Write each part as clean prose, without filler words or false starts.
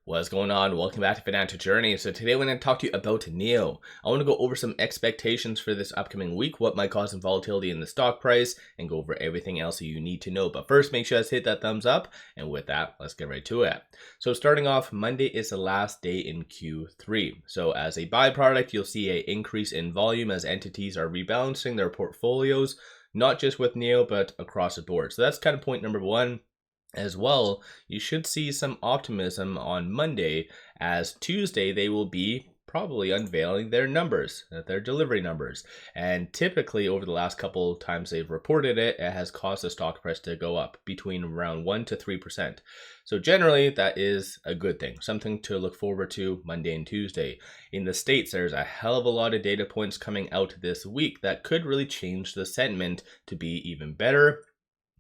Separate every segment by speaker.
Speaker 1: What's going on? Welcome back to Financial Journey. So today we're going to talk to you about NIO. I want to go over some expectations for this upcoming week, what might cause some volatility in the stock price, and go over everything else you need to know. But first, make sure to hit that thumbs up. And with that, let's get right to it. So starting off, Monday is the last day in Q3. So as a byproduct, you'll see an increase in volume as entities are rebalancing their portfolios, not just with NIO, but across the board. So that's kind of point number one. As well, you should see some optimism on Monday, as Tuesday they will be probably unveiling their numbers, their delivery numbers. And typically over the last couple of times they've reported it, it has caused the stock price to go up between around 1 to 3%. So generally that is a good thing, something to look forward to Monday and Tuesday. In the States, there's a hell of a lot of data points coming out this week that could really change the sentiment to be even better,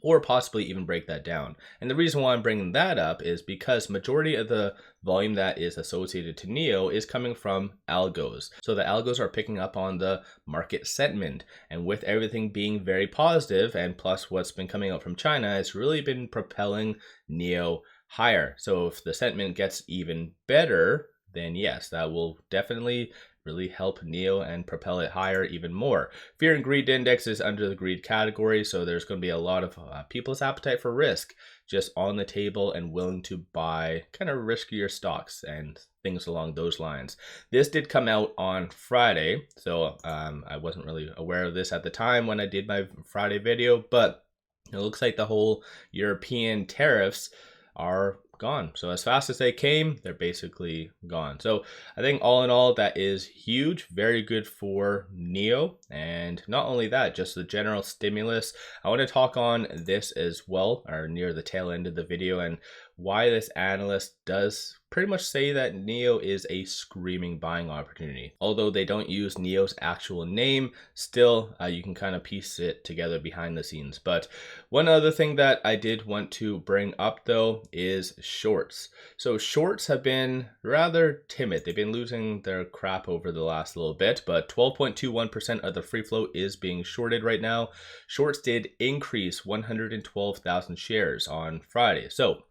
Speaker 1: or possibly even break that down. And the reason why I'm bringing that up is because majority of the volume that is associated to NIO is coming from algos. So the algos are picking up on the market sentiment, and with everything being very positive, and plus what's been coming out from China, it's really been propelling NIO higher. So if the sentiment gets even better, then yes, that will definitely really help NIO and propel it higher even more. Fear and greed index is under the greed category, so there's going to be a lot of people's appetite for risk just on the table and willing to buy kind of riskier stocks and things along those lines. This did come out on Friday, so I wasn't really aware of this at the time when I did my Friday video, but it looks like the whole European tariffs are gone. So as fast as they came, they're basically gone. So I think all in all, that is huge, very good for NIO. And not only that, just the general stimulus. I want to talk on this as well, or near the tail end of the video, and why this analyst does pretty much say that NIO is a screaming buying opportunity. Although they don't use NIO's actual name, still you can kind of piece it together behind the scenes. But one other thing that I did want to bring up though is shorts. So shorts have been rather timid. They've been losing their crap over the last little bit, but 12.21% of the free float is being shorted right now. Shorts did increase 112,000 shares on Friday. So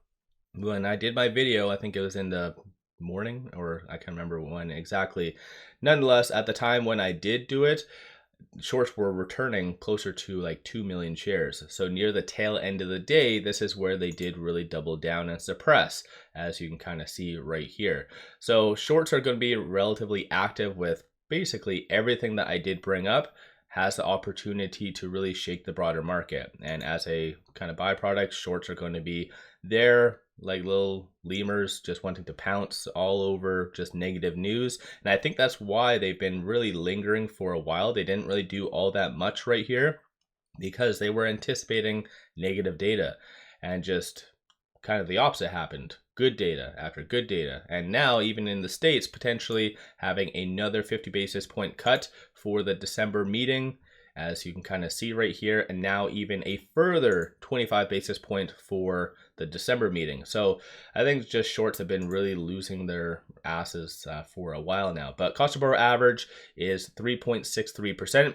Speaker 1: when I did my video, I think it was in the morning, or I can't remember when exactly. Nonetheless, at the time when I did do it, shorts were returning closer to like 2 million shares. So near the tail end of the day, this is where they did really double down and suppress, as you can kind of see right here. So shorts are going to be relatively active with basically everything that I did bring up has the opportunity to really shake the broader market. And as a kind of byproduct, shorts are going to be there like little lemurs just wanting to pounce all over just negative news. And I think that's why they've been really lingering for a while. They didn't really do all that much right here because they were anticipating negative data, and just kind of the opposite happened. Good data after good data. And now even in the States, potentially having another 50 basis point cut for the December meeting, as you can kind of see right here, and now even a further 25 basis point for the December meeting. So I think just shorts have been really losing their asses for a while now. But cost to borrow average is 3.63%.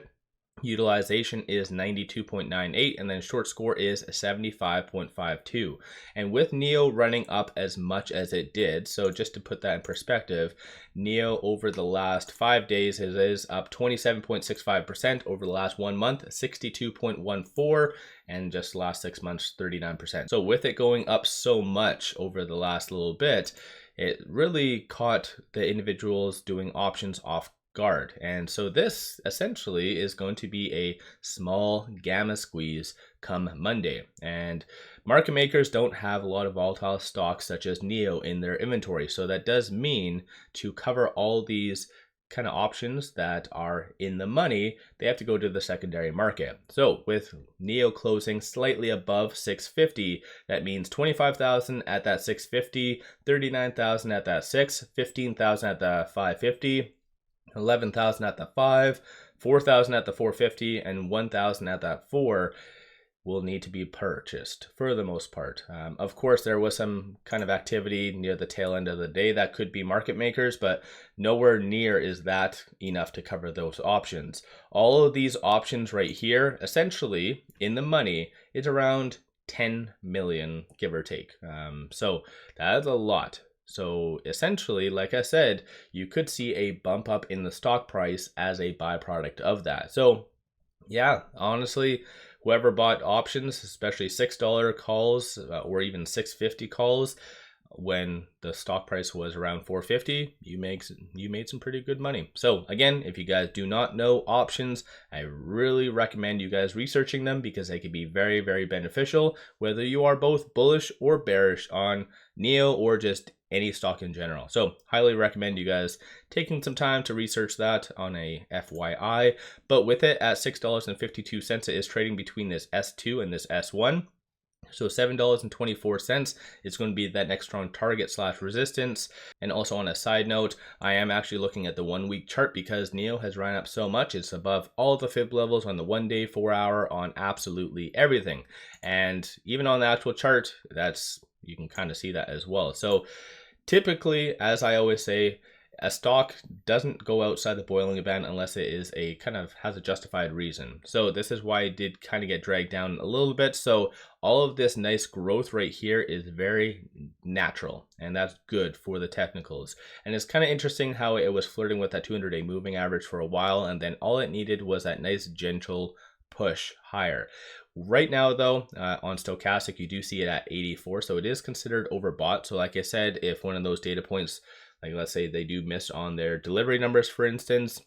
Speaker 1: Utilization is 92.98, and then short score is 75.52. And with NIO running up as much as it did, so just to put that in perspective, NIO over the last 5 days is up 27.65%, over the last 1 month 62.14%, and just the last 6 months 39%. So with it going up so much over the last little bit, it really caught the individuals doing options off guard. And so this essentially is going to be a small gamma squeeze come Monday. And market makers don't have a lot of volatile stocks such as NIO in their inventory. So that does mean to cover all these kind of options that are in the money, they have to go to the secondary market. So with NIO closing slightly above 650, that means 25,000 at that 650, 39,000 at that 6, 15,000 at the 550, 11,000 at the 5, 4,000 at the 450, and 1,000 at that 4 will need to be purchased for the most part. Of course, there was some kind of activity near the tail end of the day that could be market makers, but nowhere near is that enough to cover those options. All of these options right here, essentially in the money, is around 10 million, give or take. So that is a lot. So essentially, like I said, you could see a bump up in the stock price as a byproduct of that. So yeah, honestly, whoever bought options, especially $6 calls or even $6.50 calls, when the stock price was around $4.50, you made some pretty good money. So again, if you guys do not know options, I really recommend you guys researching them because they can be very, very beneficial, whether you are both bullish or bearish on NIO or just any stock in general. So highly recommend you guys taking some time to research that on a FYI. But with it at $6.52, it is trading between this S2 and this S1. So $7.24 is going to be that next strong target / resistance. And also on a side note, I am actually looking at the 1 week chart because NIO has ran up so much. It's above all the fib levels on the 1 day, 4 hour, on absolutely everything. And even on the actual chart, you can kind of see that as well. So typically, as I always say, a stock doesn't go outside the boiling event unless it is has a justified reason. So this is why it did kind of get dragged down a little bit. So all of this nice growth right here is very natural, and that's good for the technicals. And it's kind of interesting how it was flirting with that 200-day moving average for a while, and then all it needed was that nice gentle push higher. Right now though, on stochastic, you do see it at 84, so it is considered overbought. So like I said, if one of those data points, like let's say they do miss on their delivery numbers, for instance,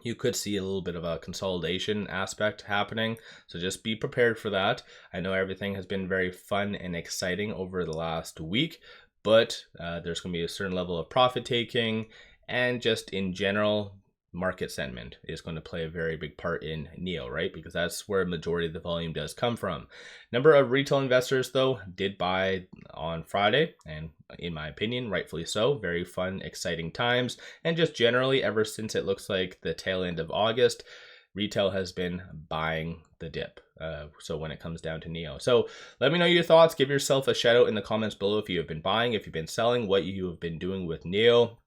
Speaker 1: you could see a little bit of a consolidation aspect happening. So just be prepared for that. I know everything has been very fun and exciting over the last week, but there's going to be a certain level of profit taking, and just in general, market sentiment is going to play a very big part in NIO, right? Because that's where a majority of the volume does come from. Number of retail investors, though, did buy on Friday, and in my opinion, rightfully so. Very fun, exciting times. And just generally, ever since it looks like the tail end of August, retail has been buying the dip. So when it comes down to NIO. So let me know your thoughts. Give yourself a shout out in the comments below if you have been buying, if you've been selling, what you have been doing with NIO.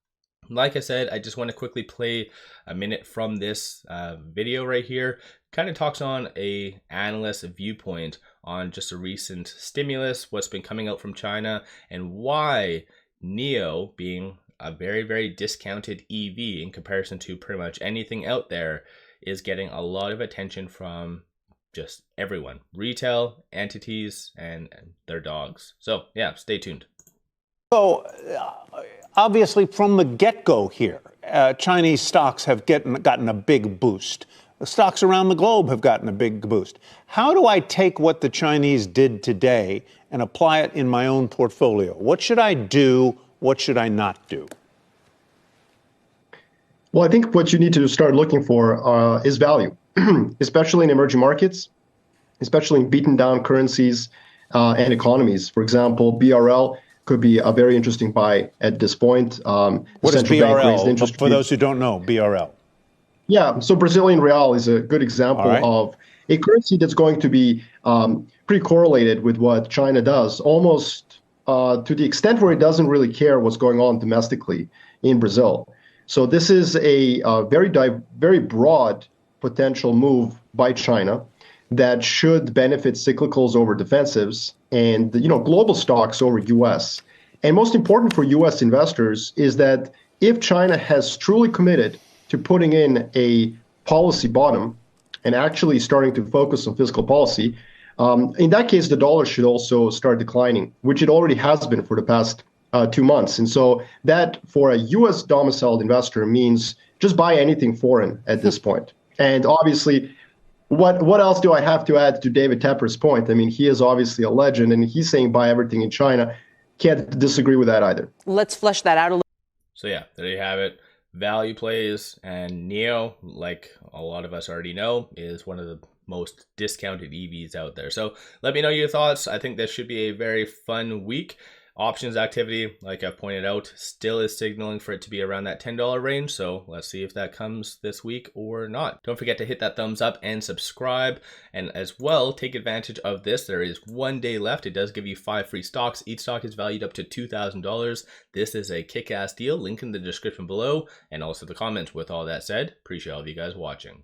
Speaker 1: Like I said, I just want to quickly play a minute from this video right here. Kind of talks on a analyst viewpoint on just a recent stimulus, what's been coming out from China, and why NIO, being a very, very discounted EV in comparison to pretty much anything out there, is getting a lot of attention from just everyone, retail, entities, and their dogs. So yeah, stay tuned.
Speaker 2: So obviously from the get-go here, Chinese stocks have gotten a big boost. The stocks around the globe have gotten a big boost. How do I take what the Chinese did today and apply it in my own portfolio? What should I do? What should I not do?
Speaker 3: Well, I think what you need to start looking for is value, especially in emerging markets, especially in beaten down currencies and economies. For example, BRL could be a very interesting buy at this point.
Speaker 2: What is BRL? For those who don't know, BRL.
Speaker 3: Yeah, so Brazilian real is a good example of a currency that's going to be pretty correlated with what China does, almost to the extent where it doesn't really care what's going on domestically in Brazil. So this is a very broad potential move by China that should benefit cyclicals over defensives and global stocks over U.S. And most important for U.S. investors is that if China has truly committed to putting in a policy bottom and actually starting to focus on fiscal policy, in that case, the dollar should also start declining, which it already has been for the past 2 months. And so that for a U.S. domiciled investor means just buy anything foreign at this point. And obviously, what else do I have to add to David Tepper's point? I mean, he is obviously a legend, and he's saying buy everything in China. Can't disagree with that either.
Speaker 4: Let's flesh that out a little.
Speaker 1: So yeah, there you have it. Value plays, and NIO, like a lot of us already know, is one of the most discounted EVs out there. So let me know your thoughts. I think this should be a very fun week. Options activity, like I've pointed out, still is signaling for it to be around that $10 range. So let's see if that comes this week or not. Don't forget to hit that thumbs up and subscribe. And as well, take advantage of this. There is 1 day left. It does give you 5 free stocks. Each stock is valued up to $2,000. This is a kick-ass deal. Link in the description below and also the comments. With all that said, appreciate all of you guys watching.